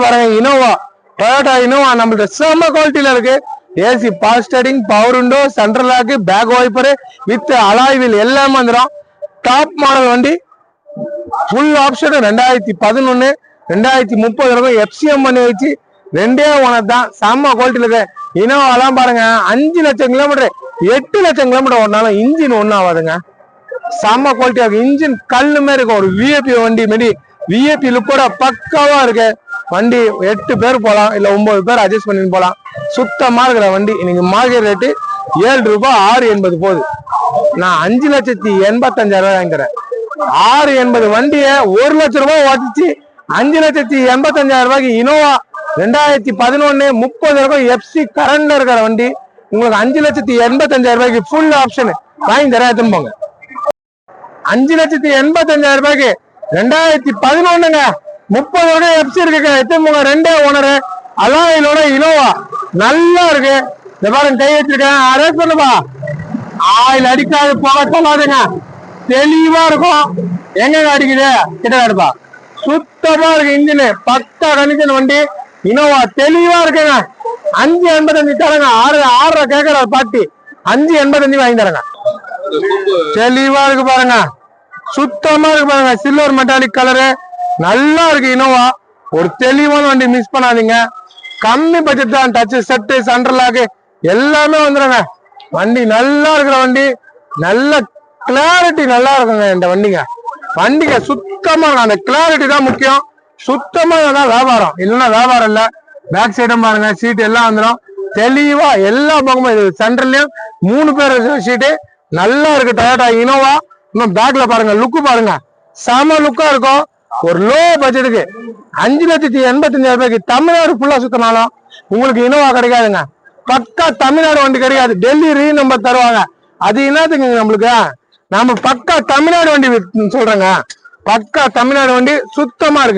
பாருங்க Innova, Toyota Innova நம்மள்ட்ட செம்ம குவாலிட்டியில இருக்கு. AC power steering, power window, central lock, back wiper with alloy wheel எல்லாமே வந்துடும். டாப் மாடல் வண்டி, ஃபுல் ஆப்ஷன். 2011 2030 இருக்கும். எஃப்சிஎம் பண்ணி வச்சு 2 ஓனர் தான். செம்ம குவாலிட்டியில இருக்கு. இனோவாலாம் பாருங்க 5 லட்சம் கிலோமீட்டர் 8 லட்சம் கிலோமீட்டர் ஓடினாலும் இன்ஜின் ஒன்றும் ஆகாதுங்க. செம்ம குவாலிட்டியா இருக்கு. இன்ஜின் கல்லு மாதிரி இருக்கும். ஒரு விஐபி வண்டி மாரி விஐபி லுக்கோட பக்காவா இருக்கு வண்டி. 8 பேர் போலாம், இல்ல 9 பேர் அட்ஜஸ்ட் பண்ணி போலாம். சுத்தமா இருக்கிற வண்டி. இன்னைக்கு மார்க்கெட் ரேட்டு 7 ரூபாய் 680 போகுது. நான் 5,85,000 வாங்கிக்கிறேன். 680 வண்டிய 1 லட்சம் ரூபாய் ஓட்டிச்சு 5,85,000 ரூபாய்க்கு இனோவா 2011 30 இருக்கும். எஃப்சி கரண்ட்ல இருக்கிற வண்டி உங்களுக்கு 5,85,000 ரூபாய்க்கு ஃபுல் ஆப்ஷன் வாங்கி தர எடுத்துன்னு போங்க. 5,85,000 ரூபாய்க்கு 2011ங்க 30 வருடம் எஃப்சி இருக்குங்க. எடுத்துன்னு போங்க. 2 ஓனரு அலாயிலோட இனோவா நல்லா இருக்கு. இந்த பாருங்க கை வச்சிருக்கேன். அரேஞ்ச் பண்ணுப்பா. ஆயில் அடிக்காது, போக சொல்லாதுங்க. தெளிவா இருக்கும். எங்க அடிக்குது கிட்ட அடுப்பா. சுத்தமா இருக்கு. இன்ஜின் பக்கா கண்டிஷன் வண்டி. இனோவா தெளிவா இருக்குங்க. 5,85 தரங்க. 6 கேட்கற பாட்டி 5,85 வாங்கி தரங்க. தெளிவா இருக்கு பாருங்க. சுத்தமா இருக்கு பாருங்க. சில்வர் மெட்டாலிக் கலரு நல்லா இருக்கு. இனோவா ஒரு தெளிவான வண்டி, மிஸ் பண்ணாதீங்க. கம்மி பட்ஜெட் தான். டச் செட்டு, சென்ட்ரல் லாக் எல்லாமே வந்துடுங்க. வண்டி நல்லா இருக்கிற வண்டி. நல்ல கிளாரிட்டி நல்லா இருக்குங்க இந்த வண்டிங்க. வண்டிங்க சுத்தமா அந்த கிளாரிட்டி தான் முக்கியம். சுத்தமா தான் வியாபாரம், இல்லைன்னா வியாபாரம் இல்ல. பேக் சைடும் பாருங்க, சீட் எல்லாம் வந்துடும் தெளிவா. எல்லா பக்கமும் இது சென்ட்ரல்லையும் 3 பேர் சீட்டு நல்லா இருக்கு. Toyota Innova. இன்னும் பேக்ல பாருங்க, லுக்கு பாருங்க, செம லுக்கா இருக்கும். ஒரு லோ பட்ஜெட்டுக்கு 5,85,000 ரூபாய்க்கு தமிழ்நாடு ஃபுல்லா சுத்தினாலும் உங்களுக்கு இனோவா கிடைக்காதுங்க. பக்கா தமிழ்நாடு வண்டி கிடையாது. டெல்லி ரீ நம்பர் தருவாங்க. அது என்னத்துக்கு நம்மளுக்கு? நம்ம பக்கா தமிழ்நாடு வண்டி சொல்றேங்க. பக்கா தமிழ்நாடு வண்டி சுத்தமா இருக்கு.